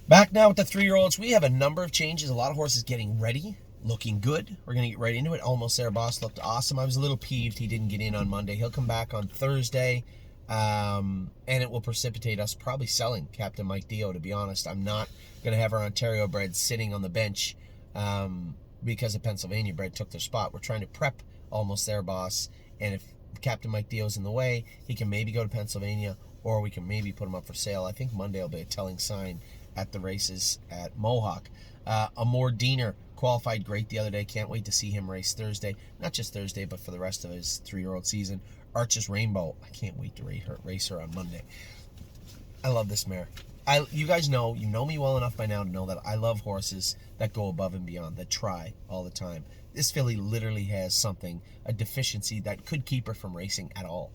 Back now with the 3-year-olds, we have a number of changes. A lot of horses getting ready, looking good. We're going to get right into it. Almost There Boss looked awesome. I was a little peeved he didn't get in on Monday. He'll come back on Thursday, and it will precipitate us probably selling Captain Mike Dio, to be honest. I'm not going to have our Ontario bred sitting on the bench because the Pennsylvania bred took their spot. We're trying to prep Almost There Boss, and if Captain Mike Dio's in the way, he can maybe go to Pennsylvania, or we can maybe put him up for sale. I think Monday will be a telling sign at the races at Mohawk. Amor Diener qualified great the other day. Can't wait to see him race Thursday. Not just Thursday, but for the rest of his 3-year-old season. Arches Rainbow. I can't wait to race her on Monday. I love this mare. You guys know, you know me well enough by now to know that I love horses that go above and beyond, that try all the time. This filly literally has something, a deficiency that could keep her from racing at all,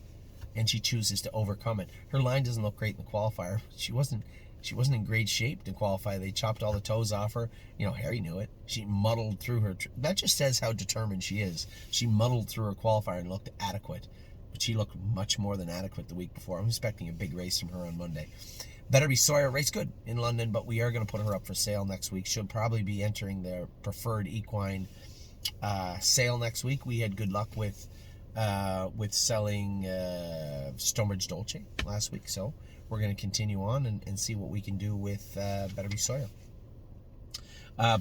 and she chooses to overcome it. Her line doesn't look great in the qualifier. She wasn't in great shape to qualify. They chopped all the toes off her. You know, Harry knew it. She muddled through her. That just says how determined she is. She muddled through her qualifier and looked adequate. But she looked much more than adequate the week before. I'm expecting a big race from her on Monday. Better Be Sawyer raced good in London, but we are going to put her up for sale next week. She'll probably be entering their preferred equine sale next week. We had good luck with selling Stonebridge Dolce last week, so we're going to continue on and see what we can do with Better Be Sawyer.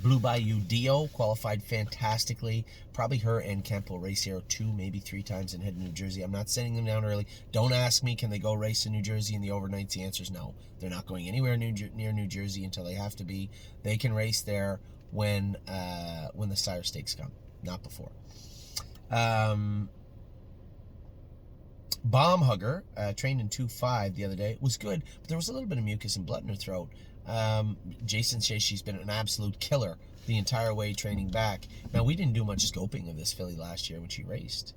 Blue Bayou Dio qualified fantastically. Probably her and Kemp will race here 2, maybe 3 times and head to New Jersey. I'm not sending them down early. Don't ask me, can they go race in New Jersey in the overnights? The answer is no. They're not going anywhere near New Jersey until they have to be. They can race there when the Sire Stakes come, not before. Bomb Hugger trained in 2.5 the other day. It was good, but there was a little bit of mucus and blood in her throat. Jason says she's been an absolute killer the entire way training back. Now, we didn't do much scoping of this filly last year when she raced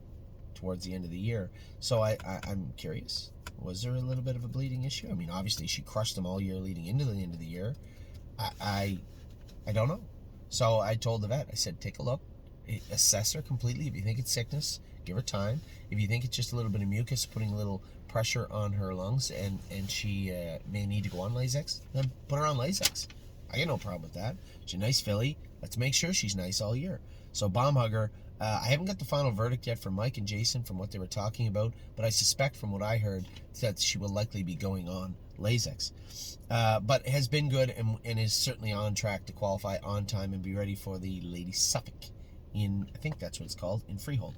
towards the end of the year, so I'm curious. Was there a little bit of a bleeding issue? I mean, obviously she crushed them all year leading into the end of the year. I don't know. So I told the vet, I said, take a look, assess her completely. If you think it's sickness, give her time. If you think it's just a little bit of mucus putting a little pressure on her lungs and she may need to go on Lasix, then put her on Lasix. I got no problem with that. She's a nice filly. Let's make sure she's nice all year. So Bomb Hugger, I haven't got the final verdict yet from Mike and Jason from what they were talking about, but I suspect from what I heard that she will likely be going on Lasix. But has been good and is certainly on track to qualify on time and be ready for the Lady Suffolk in, I think that's what it's called, in Freehold.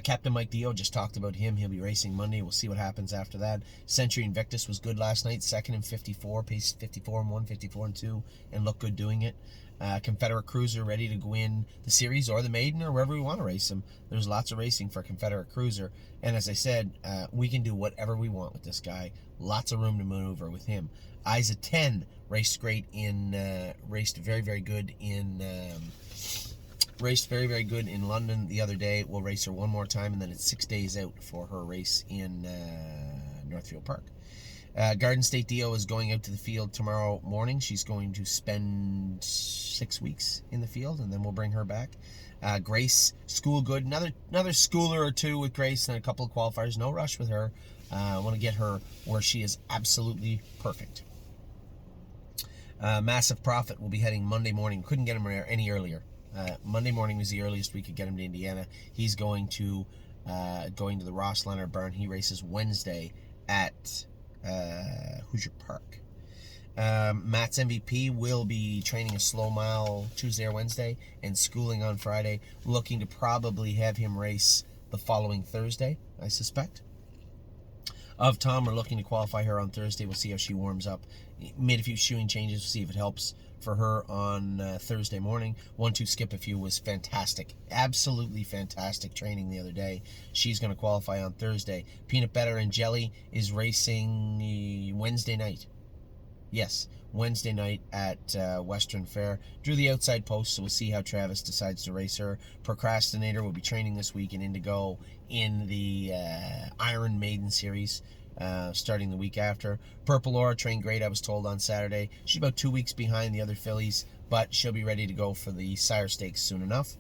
Captain Mike Dio, just talked about him. He'll be racing Monday. We'll see what happens after that. Century Invictus was good last night. Second in 54, paced 54 and 1, 54 and 2, and looked good doing it. Confederate Cruiser ready to go in the series or the maiden or wherever we want to race him. There's lots of racing for Confederate Cruiser. And as I said, we can do whatever we want with this guy. Lots of room to maneuver with him. Isa 10 raced great raced very, very good in... Raced very, very good in London the other day. We'll race her one more time, and then it's 6 days out for her race in Northfield Park. Garden State Dio is going out to the field tomorrow morning. She's going to spend 6 weeks in the field, and then we'll bring her back. Grace, School Good. Another schooler or two with Grace and a couple of qualifiers. No rush with her. I want to get her where she is absolutely perfect. Massive Profit will be heading Monday morning. Couldn't get him any earlier. Monday morning was the earliest we could get him to Indiana. He's going to the Ross Leonard Barn. He races Wednesday at Hoosier Park. Matt's MVP will be training a slow mile Tuesday or Wednesday and schooling on Friday. Looking to probably have him race the following Thursday, I suspect. Of Tom, we're looking to qualify her on Thursday. We'll see how she warms up. Made a few shoeing changes. We'll see if it helps for her on Thursday morning. 1-2 Skip a Few was fantastic. Absolutely fantastic training the other day. She's going to qualify on Thursday. Peanut Butter and Jelly is racing Wednesday night. Yes, Wednesday night at Western Fair. Drew the outside post, so we'll see how Travis decides to race her. Procrastinator will be training this week in Indigo in the Iron Maiden Series, starting the week after. Purple Aura trained great, I was told, on Saturday. She's about 2 weeks behind the other fillies, but she'll be ready to go for the Sire Stakes soon enough.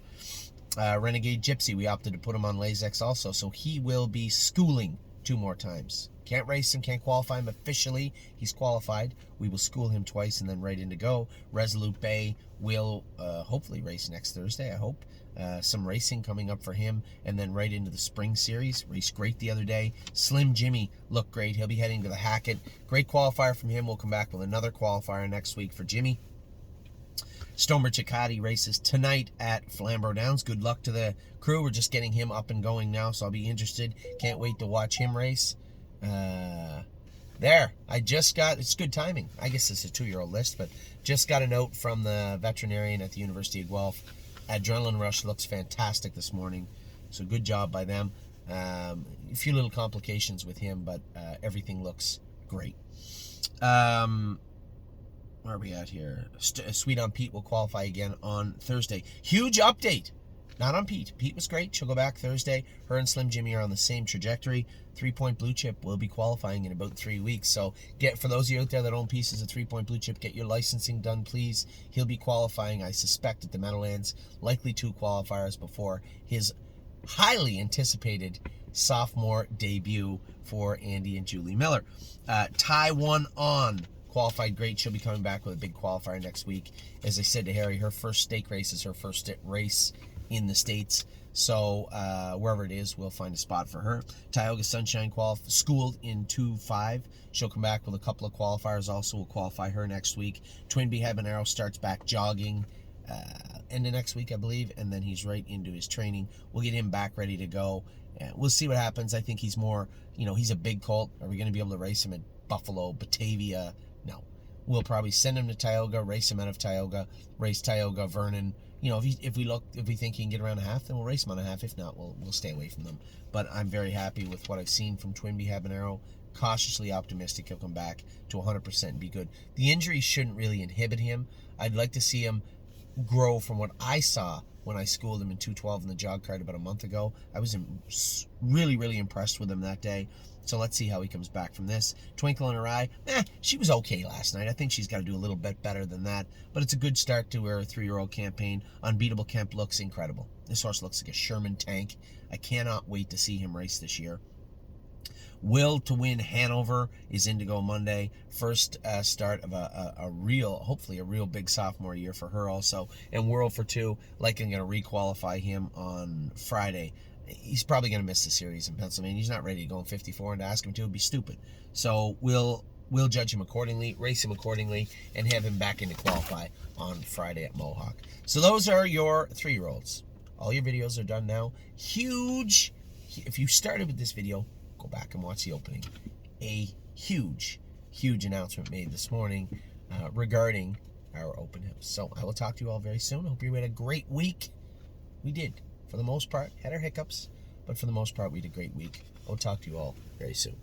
Renegade Gypsy, we opted to put him on Lasix also, so he will be schooling 2 more times. Can't race him, can't qualify him officially. He's qualified. We will school him twice and then right in to go. Resolute Bay will hopefully race next Thursday, I hope. Some racing coming up for him, and then right into the spring series. Raced great the other day. Slim Jimmy looked great. He'll be heading to the Hackett. Great qualifier from him. We'll come back with another qualifier next week for Jimmy. Stomer Ciccati races tonight at Flamborough Downs. Good luck to the crew. We're just getting him up and going now, so I'll be interested. Can't wait to watch him race. I just got, it's good timing. I guess it's a 2-year-old list, but just got a note from the veterinarian at the University of Guelph. Adrenaline Rush looks fantastic this morning, so good job by them. A few little complications with him, but everything looks great. Where are we at here? Sweet on Pete will qualify again on Thursday. Huge update. Not on Pete. Pete was great. She'll go back Thursday. Her and Slim Jimmy are on the same trajectory. 3 Point Blue Chip will be qualifying in about 3 weeks. So for those of you out there that own pieces of 3 Point Blue Chip, get your licensing done, please. He'll be qualifying, I suspect, at the Meadowlands. Likely 2 qualifiers before his highly anticipated sophomore debut for Andy and Julie Miller. Taiwan On qualified great. She'll be coming back with a big qualifier next week. As I said to Harry, her first stake race is her first race in the States. So wherever it is, we'll find a spot for her. Tioga Sunshine schooled in 2.5. She'll come back with a couple of qualifiers. Also will qualify her next week. Twinbee Habanero starts back jogging end of next week, I believe, and then he's right into his training. We'll get him back ready to go. We'll see what happens. I think he's more, he's a big colt. Are we going to be able to race him at Buffalo, Batavia? No. We'll probably send him to Tioga, race him out of Tioga, race Tioga, Vernon. If we think he can get around a half, then we'll race him on a half. If not, we'll stay away from them. But I'm very happy with what I've seen from Twinbee Habanero. Cautiously optimistic he'll come back to 100% and be good. The injury shouldn't really inhibit him. I'd like to see him grow from what I saw when I schooled him in 212 in the jog cart about a month ago. I was really, really impressed with him that day. So let's see how he comes back from this. Twinkle in Her Eye, she was okay last night. I think she's got to do a little bit better than that. But it's a good start to her 3-year-old campaign. Unbeatable Kemp looks incredible. This horse looks like a Sherman tank. I cannot wait to see him race this year. Will to Win Hanover is in to go Monday. First start of hopefully a real big sophomore year for her also. And World for Two, I'm going to requalify him on Friday. He's probably going to miss the series in Pennsylvania. He's not ready to go in 54, and to ask him to would be stupid. So we'll judge him accordingly, race him accordingly, and have him back in to qualify on Friday at Mohawk. So those are your 3-year-olds. All your videos are done now. Huge. If you started with this video, go back and watch the opening. A huge announcement made this morning regarding our open house. So I will talk to you all very soon. I hope you had a great week. We did. For the most part, had our hiccups, but for the most part, we had a great week. I'll talk to you all very soon.